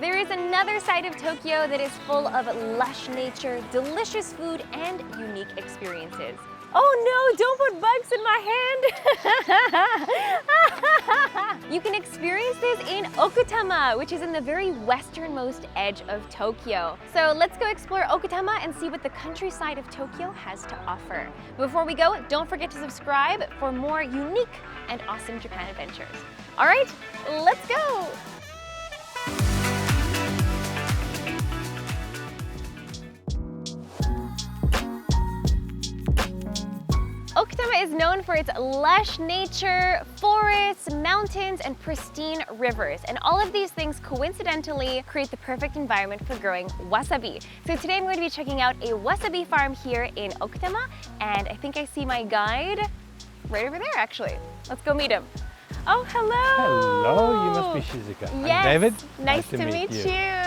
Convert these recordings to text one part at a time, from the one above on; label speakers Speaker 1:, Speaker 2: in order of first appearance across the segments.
Speaker 1: There is another side of Tokyo that is full of lush nature, delicious food, and unique experiences. Oh no, don't put bugs in my hand! You can experience this in Okutama, which is in the very westernmost edge of Tokyo. So let's go explore Okutama and see what the countryside of Tokyo has to offer. Before we go, don't forget to subscribe for more unique and awesome Japan adventures. All right, let's go! Okutama is known for its lush nature, forests, mountains, and pristine rivers. And all of these things coincidentally create the perfect environment for growing wasabi. So today I'm going to be checking out a wasabi farm here in Okutama, and I think I see my guide right over there actually. Let's go meet him. Oh, hello!
Speaker 2: Hello, you must be Shizuka.
Speaker 1: Yes,
Speaker 2: I'm David.
Speaker 1: Nice to meet you.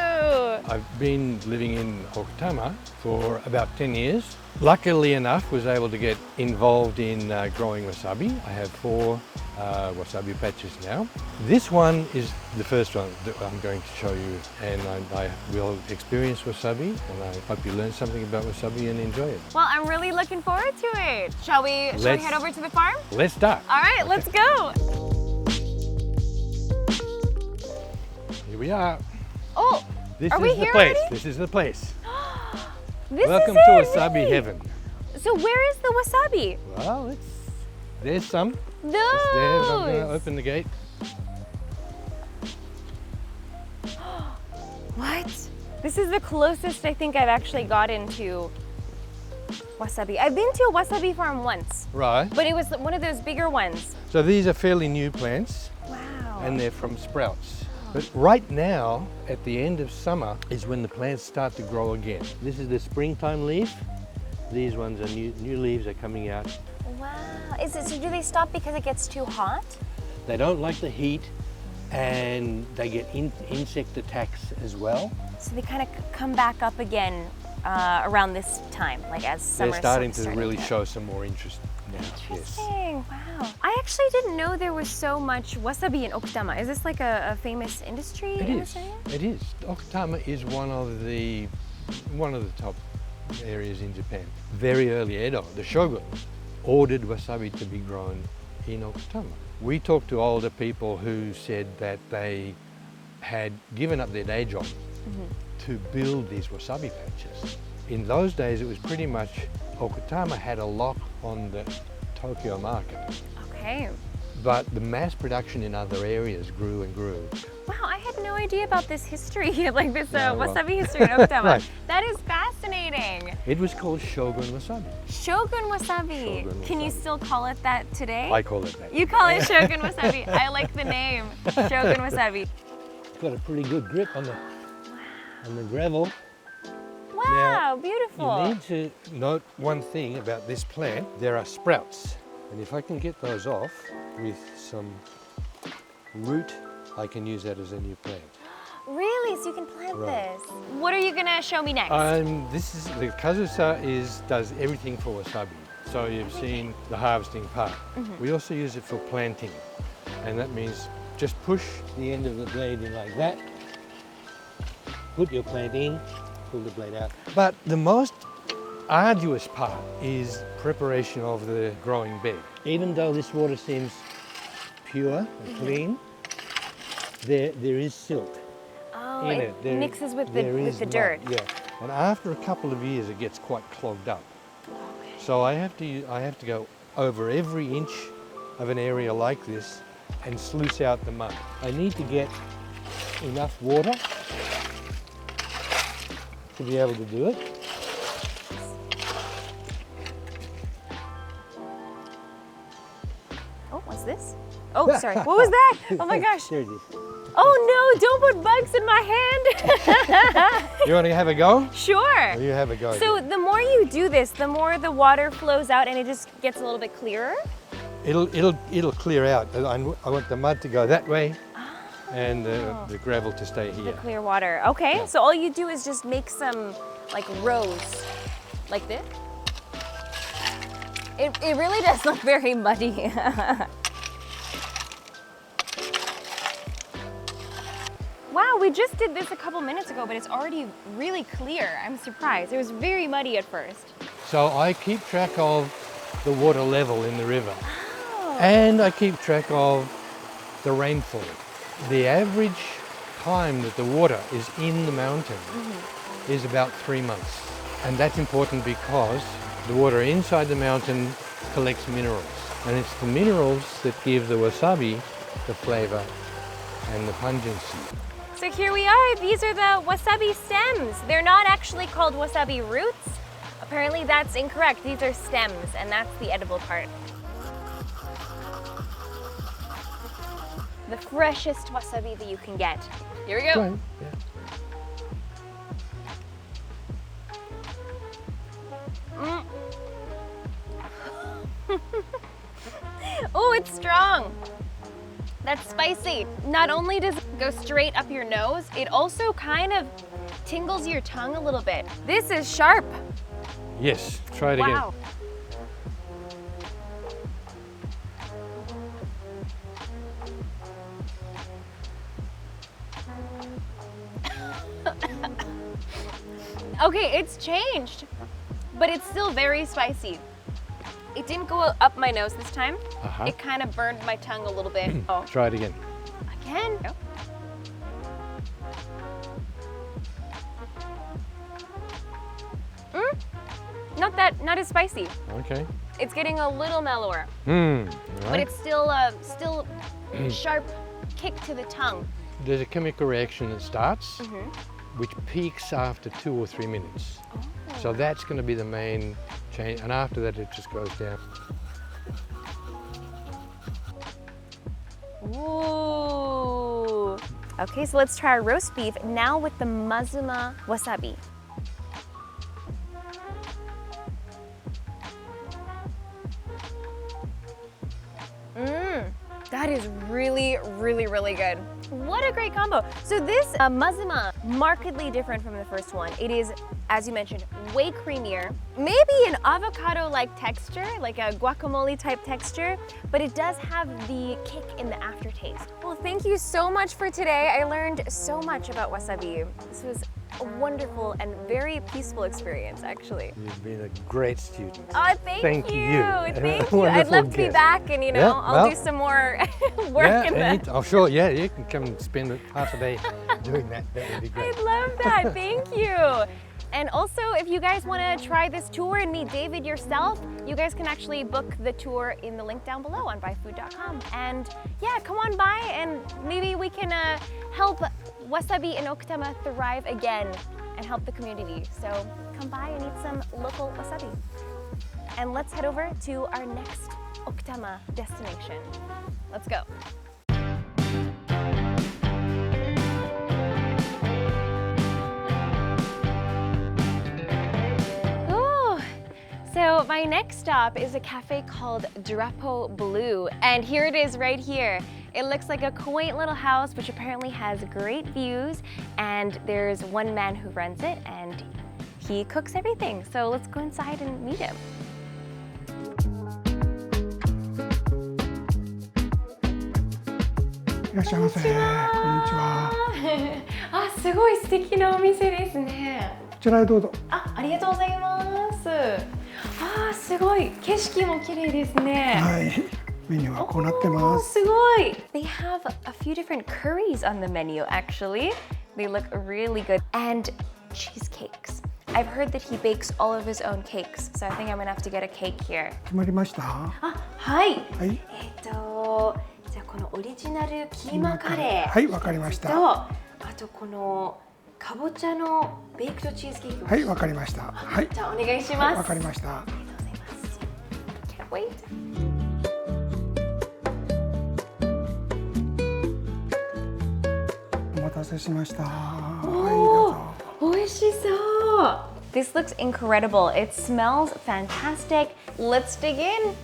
Speaker 2: I've been living in Okutama for about 10 years. Luckily enough, was able to get involved in growing wasabi. I have 4 wasabi patches now. This one is the first one that I'm going to show you, and I will experience wasabi, and I hope you learn something about wasabi and enjoy it.
Speaker 1: Well, I'm really looking forward to it. Shall we head over to the farm?
Speaker 2: Let's start.
Speaker 1: All right, let's go.
Speaker 2: Here we are.
Speaker 1: Oh,
Speaker 2: This
Speaker 1: are we
Speaker 2: is the
Speaker 1: here
Speaker 2: place.
Speaker 1: already?
Speaker 2: This is the place.
Speaker 1: Welcome
Speaker 2: to wasabi
Speaker 1: really?
Speaker 2: heaven.
Speaker 1: So where is the wasabi?
Speaker 2: Well, there's some.
Speaker 1: Those!
Speaker 2: Just there. I'm going to open the gate.
Speaker 1: What? This is the closest I think I've actually gotten to wasabi. I've been to a wasabi farm once.
Speaker 2: Right.
Speaker 1: But it was one of those bigger ones.
Speaker 2: So these are fairly new plants.
Speaker 1: Wow.
Speaker 2: And they're from sprouts. But right now, at the end of summer, is when the plants start to grow again. This is the springtime leaf. These ones are new leaves are coming out.
Speaker 1: Wow. So do they stop because it gets too hot?
Speaker 2: They don't like the heat, and they get insect attacks as well.
Speaker 1: So they kind of come back up again around this time, like as summer.
Speaker 2: They're starting to really show some more interest now.
Speaker 1: Interesting. Wow. I actually didn't know there was so much wasabi in Okutama. Is this like a famous industry in this area?
Speaker 2: It is. Okutama is one of the top areas in Japan. Very early Edo, the Shogun ordered wasabi to be grown in Okutama. We talked to older people who said that they had given up their day job to build these wasabi patches. In those days, it was pretty much Okutama had a lock on the Tokyo market.
Speaker 1: Okay.
Speaker 2: But the mass production in other areas grew and grew.
Speaker 1: Wow, I had no idea about this history, like this wasabi history in Okutama.
Speaker 2: Right.
Speaker 1: That is fascinating.
Speaker 2: It was called Shogun wasabi.
Speaker 1: Shogun wasabi.
Speaker 2: Shogun
Speaker 1: Can you
Speaker 2: wasabi.
Speaker 1: still call it that today?
Speaker 2: I call it that.
Speaker 1: You call it Shogun wasabi. I like the name, Shogun wasabi.
Speaker 2: Got a pretty good grip on the gravel.
Speaker 1: Wow,
Speaker 2: Now,
Speaker 1: beautiful.
Speaker 2: You need to note one thing about this plant. There are sprouts. And if I can get those off with some root, I can use that as a new plant.
Speaker 1: Really? So you can plant
Speaker 2: Right.
Speaker 1: this? What are you gonna show me next?
Speaker 2: This is the kazusa does everything for wasabi. So you've seen the harvesting part. We also use it for planting, and that means just push the end of the blade in like that. Put your plant in, pull the blade out. But the most arduous part is preparation of the growing bed. Even though this water seems pure and clean, there is silt.
Speaker 1: Oh,
Speaker 2: in
Speaker 1: it
Speaker 2: There-
Speaker 1: mixes with
Speaker 2: there
Speaker 1: the
Speaker 2: is mud,
Speaker 1: dirt.
Speaker 2: Yeah, and after a couple of years, it gets quite clogged up. So I have to go over every inch of an area like this and sluice out the mud. I need to get enough water to be able to do it.
Speaker 1: Oh, what's this? Oh, sorry. What was that? Oh my gosh.
Speaker 2: There it is.
Speaker 1: Oh no, don't put bugs in my hand.
Speaker 2: You want to have a go?
Speaker 1: Sure.
Speaker 2: You have a go.
Speaker 1: So the more you do this, the more the water flows out and it just gets a little bit clearer?
Speaker 2: It'll clear out. I want the mud to go that way and the gravel to stay
Speaker 1: The
Speaker 2: here.
Speaker 1: clear water. Okay,
Speaker 2: Yeah.
Speaker 1: so all you do is just make some like rows, like this. It really does look very muddy. Wow, we just did this a couple minutes ago, but it's already really clear. I'm surprised. It was very muddy at first.
Speaker 2: So I keep track of the water level in the river.
Speaker 1: Oh.
Speaker 2: And I keep track of the rainfall. The average time that the water is in the mountain is about 3 months. And that's important because the water inside the mountain collects minerals. And it's the minerals that give the wasabi the flavor and the pungency.
Speaker 1: So here we are. These are the wasabi stems. They're not actually called wasabi roots. Apparently that's incorrect. These are stems, and that's the edible part. The freshest wasabi that you can get. Here we go.
Speaker 2: Right, yeah.
Speaker 1: Oh, it's strong. That's spicy. Not only does it go straight up your nose, it also kind of tingles your tongue a little bit. This is sharp.
Speaker 2: Yes, try it
Speaker 1: Wow. Okay, it's changed, but it's still very spicy. It didn't go up my nose this time. It kind of burned my tongue a little bit. Oh,
Speaker 2: Try it again.
Speaker 1: again? Not as spicy.
Speaker 2: Okay.
Speaker 1: It's getting a little mellower,
Speaker 2: Right.
Speaker 1: but it's still sharp kick to the tongue.
Speaker 2: There's a chemical reaction that starts, which peaks after 2 or 3 minutes. So that's going to be the main change, and after that it just goes down.
Speaker 1: Ooh. Okay, so let's try our roast beef now with the Mazuma wasabi. That is really, really, really good. What a great combo. So this Mazuma, markedly different from the first one. It is, as you mentioned, way creamier. Maybe an avocado-like texture, like a guacamole type texture, but it does have the kick in the aftertaste. Well, thank you so much for today. I learned so much about wasabi. This was a wonderful and very peaceful experience, actually.
Speaker 2: You've been a great student.
Speaker 1: Oh, thank you. Thank you. I'd love to be back, and I'll do some more work in that.
Speaker 2: Oh, sure. Yeah, you can come and spend half a day doing that. That would be great.
Speaker 1: I'd love that. Thank you. And also, if you guys want to try this tour and meet David yourself, you guys can actually book the tour in the link down below on byfood.com. And yeah, come on by and maybe we can help wasabi in Okutama thrive again and help the community. So come by and eat some local wasabi. And let's head over to our next Okutama destination. Let's go. So my next stop is a cafe called Dorapo Blue, and here it is right here. It looks like a quaint little house which apparently has great views, and there's one man who runs it and he cooks everything. So let's go inside and meet him. Ah, すごい素敵なお店ですね。
Speaker 3: こちらへどうぞ。
Speaker 1: ありがとうございます。あー、すごい景色も綺麗ですね。
Speaker 3: はい、メニューはこうなってます。
Speaker 1: すごい。They have a few different curries on the menu actually. They look really good. And cheesecakes. I've heard that he bakes all of his own cakes, so I think I'm gonna have to get a cake here.
Speaker 3: 決まりました。
Speaker 1: あ、はい。
Speaker 3: はい。
Speaker 1: じゃあこのオリジナルキーマカレー。
Speaker 3: はい、わかりました。
Speaker 1: あとこのかぼちゃのベイクトチーズケーキ。
Speaker 3: はい、わかりました。はい。
Speaker 1: じゃあお願いします。
Speaker 3: わかりました。
Speaker 1: ありがとうございます。Can't wait.
Speaker 3: お待たせしました。はい、
Speaker 1: どうぞ。美味しそう。This looks incredible. It smells fantastic. Let's dig in.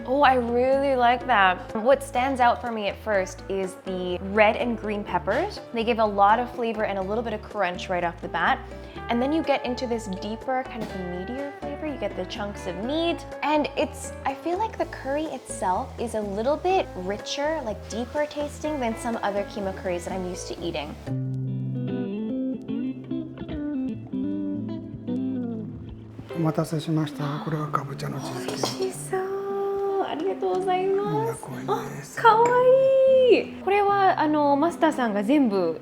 Speaker 1: Oh, I really like that. What stands out for me at first is the red and green peppers. They give a lot of flavor and a little bit of crunch right off the bat. And then you get into this deeper, kind of meatier flavor. you get the chunks of meat, and I feel like the curry itself is a little bit richer, like deeper tasting than some other keema curries that I'm used to eating.
Speaker 3: お待たせしました。これがかぼちゃのチーズケーキ。
Speaker 1: 美味しそう。ありがとうございます。
Speaker 3: みんなこれです。
Speaker 1: かわいい。これはマスターさんが全部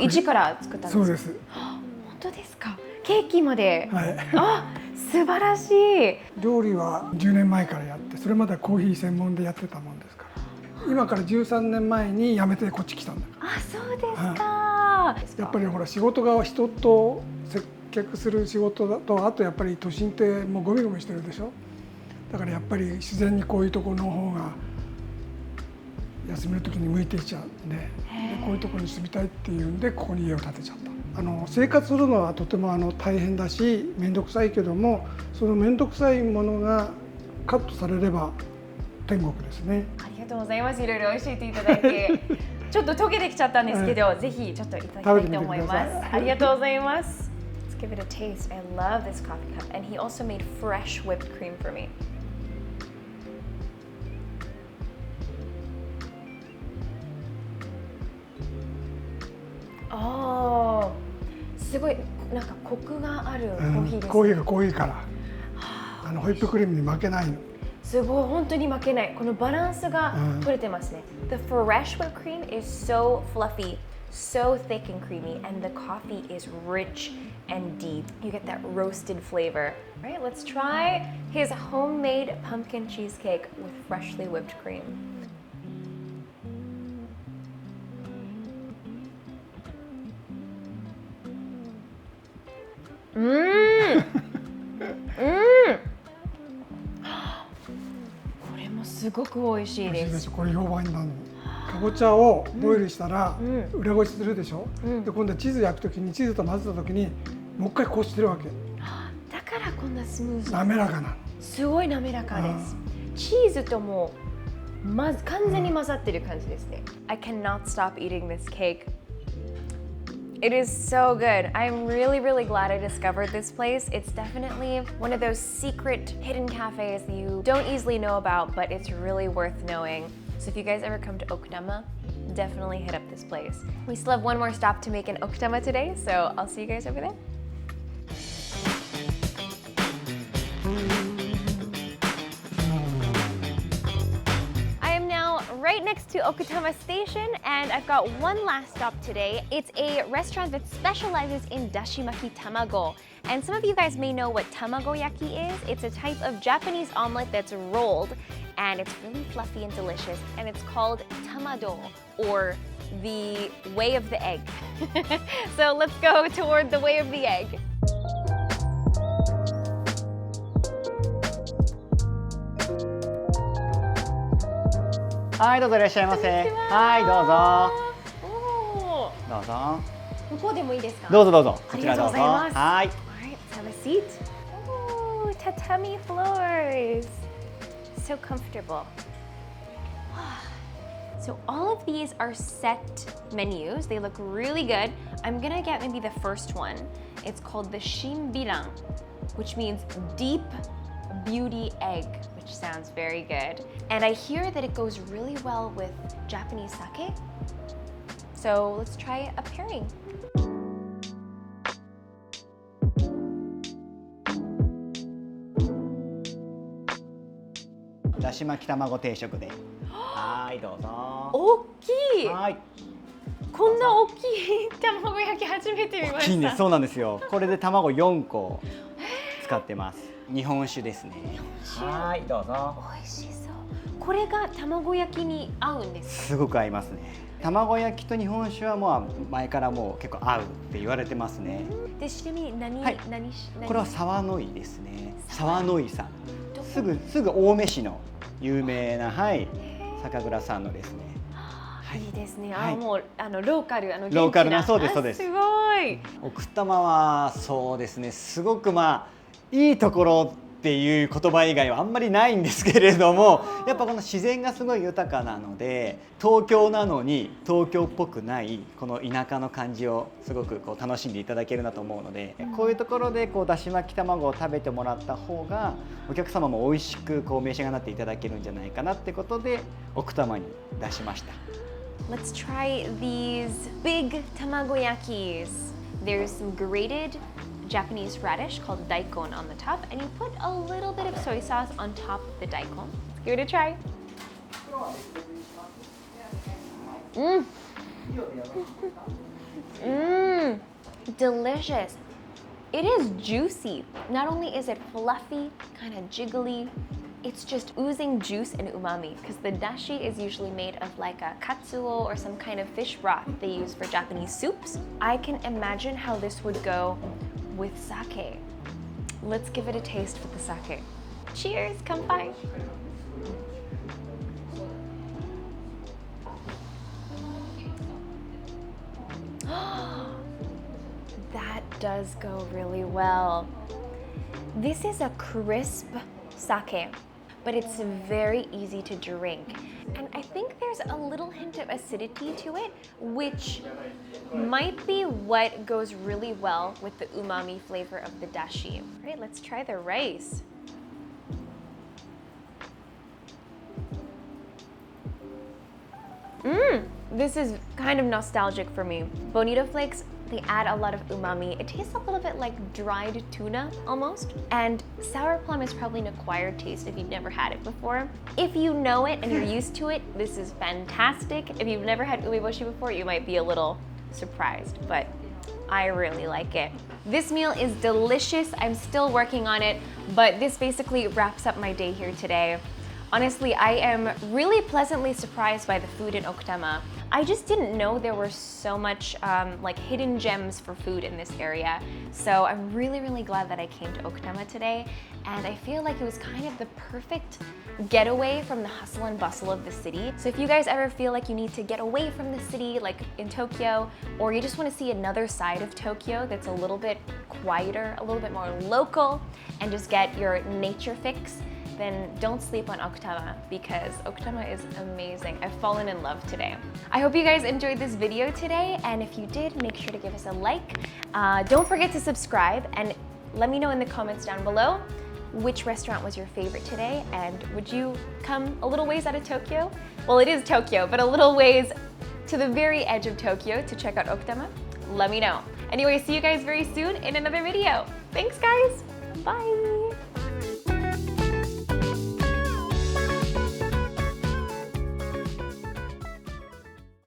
Speaker 1: 一から作ったんですか？
Speaker 3: そうです。
Speaker 1: 本当ですか？ケーキまで。
Speaker 3: はい。
Speaker 1: あ、素晴らしい。
Speaker 3: 料理は10年前からやって、それまではコーヒー専門でやってたもんですから。今から13年前に辞めてこっち来たんだから。
Speaker 1: あ、そうですか。
Speaker 3: はい、やっぱりほら仕事が人と接客する仕事だと、あとやっぱり都心ってもうゴミゴミしてるでしょ。だからやっぱり自然にこういうところの方が休みの時に向いていっちゃうんで、こういうところに住みたいっていうんでここに家を建てちゃった。生活するのはとても大変だし面倒くさいけども、その面倒くさいものがカットされれば天国ですね。
Speaker 1: ありがとうございます。いろいろ教えていただいてちょっと溶けてきちゃったんですけど、ぜひちょっといただきたいと思います。ありがとうございます。Let's give it a taste. I love this coffee cup, and he also made fresh whipped cream for me. すごいなんかコクがあるコーヒーですね。
Speaker 3: コーヒーが濃いからホイップクリームに負けないの。
Speaker 1: すごい本当に負けない。このバランスが取れてますね。The fresh whipped cream is so fluffy, so thick and creamy, and the coffee is rich and deep. You get that roasted flavor. All right, let's try his homemade pumpkin cheesecake with freshly whipped cream. Mmm. これもすごく美味しいです。
Speaker 3: これ評判になるの。かぼちゃをボイルしたら裏ごしするでしょ。で今度はチーズ焼くときにチーズと混ぜたときにもう一回こうしてるわけ。
Speaker 1: だからこんなスムーズ。
Speaker 3: 滑らかな。
Speaker 1: すごい滑らかです。チーズとも完全に混ざってる感じですね。I cannot stop eating this cake. It is so good. I'm really, really glad I discovered this place. It's definitely one of those secret hidden cafes that you don't easily know about, but it's really worth knowing. So if you guys ever come to Okutama, definitely hit up this place. We still have one more stop to make in Okutama today, so I'll see you guys over there. Right next to Okutama Station, and I've got one last stop today. It's a restaurant that specializes in dashimaki tamago. And some of you guys may know what tamagoyaki is. It's a type of Japanese omelet that's rolled, and it's really fluffy and delicious. And it's called Tamado, or the way of the egg. So let's go toward the way of the egg.
Speaker 4: はい、どうぞいらっしゃいませ。はい、どうぞ。どうぞ。
Speaker 1: 向こうでもいいですか？
Speaker 4: どうぞどうぞ。こちらどうぞ。
Speaker 1: ありがとうございます。
Speaker 4: はい。
Speaker 1: Alright, let's have a seat. Oh, tatami floors. So comfortable. So all of these are set menus. They look really good. I'm gonna get maybe the first one. It's called the Shimbiran, which means deep beauty egg, which sounds very good. And I hear that it goes really well with Japanese sake. So let's try a pairing.
Speaker 4: だし巻き卵定食で。はい、どうぞ。
Speaker 1: 大きい。
Speaker 4: はい。
Speaker 1: こんな大きい卵焼き初めて見ました。
Speaker 4: 大きいんです。そうなんですよ。これで卵4個使ってます。日本酒ですね。はい、どうぞ。
Speaker 1: 美味しそう。これが卵焼きに合うんですか？
Speaker 4: すごく合いますね。卵焼きと日本酒はもう前からもう結構合うって言われてますね。
Speaker 1: で、ちなみに何
Speaker 4: これは沢の井ですね。沢の井さん。すぐ青梅市の有名な酒蔵さんのですね。
Speaker 1: いいですね。もうローカル
Speaker 4: ローカルなそうですそうです。
Speaker 1: すごい。
Speaker 4: 奥多摩はそうですね。すごくいいところっていう言葉以外はあんまりないんですけれども、やっぱこの自然がすごい豊かなので、東京なのに東京っぽくないこの田舎の感じをすごくこう楽しんでいただけるなと思うので、こういうところでこうだし巻き卵を食べてもらった方がお客様も美味しくこう召し上がっていただけるんじゃないかなってことで奥多摩に出しました。
Speaker 1: Let's try these big tamagoyakis. There's some grated Japanese radish called daikon on the top, and you put a little bit of soy sauce on top of the daikon. Give it a try. Mmm. Mmm. Delicious. It is juicy. Not only is it fluffy, kind of jiggly, it's just oozing juice and umami, because the dashi is usually made of like a katsuo or some kind of fish broth they use for Japanese soups. I can imagine how this would go with sake. Let's give it a taste with the sake. Cheers, kanpai. That does go really well. This is a crisp sake, but it's very easy to drink. And I think there's a little hint of acidity to it, which might be what goes really well with the umami flavor of the dashi. All right, let's try the rice. This is kind of nostalgic for me. Bonito Flakes, they add a lot of umami. It tastes a little bit like dried tuna almost. And sour plum is probably an acquired taste if you've never had it before. If you know it and you're used to it, this is fantastic. If you've never had umeboshi before, you might be a little surprised, but I really like it. This meal is delicious. I'm still working on it, but this basically wraps up my day here today. Honestly, I am really pleasantly surprised by the food in Okutama. I just didn't know there were so much like hidden gems for food in this area. So I'm really, really glad that I came to Okutama today. And I feel like it was kind of the perfect getaway from the hustle and bustle of the city. So if you guys ever feel like you need to get away from the city, like in Tokyo, or you just want to see another side of Tokyo that's a little bit quieter, a little bit more local, and just get your nature fix, then don't sleep on Okutama, because Okutama is amazing. I've fallen in love today. I hope you guys enjoyed this video today, and if you did, make sure to give us a like. Don't forget to subscribe, and let me know in the comments down below which restaurant was your favorite today, and would you come a little ways out of Tokyo? Well, it is Tokyo, but a little ways to the very edge of Tokyo to check out Okutama? Let me know. Anyway, see you guys very soon in another video. Thanks, guys. Bye.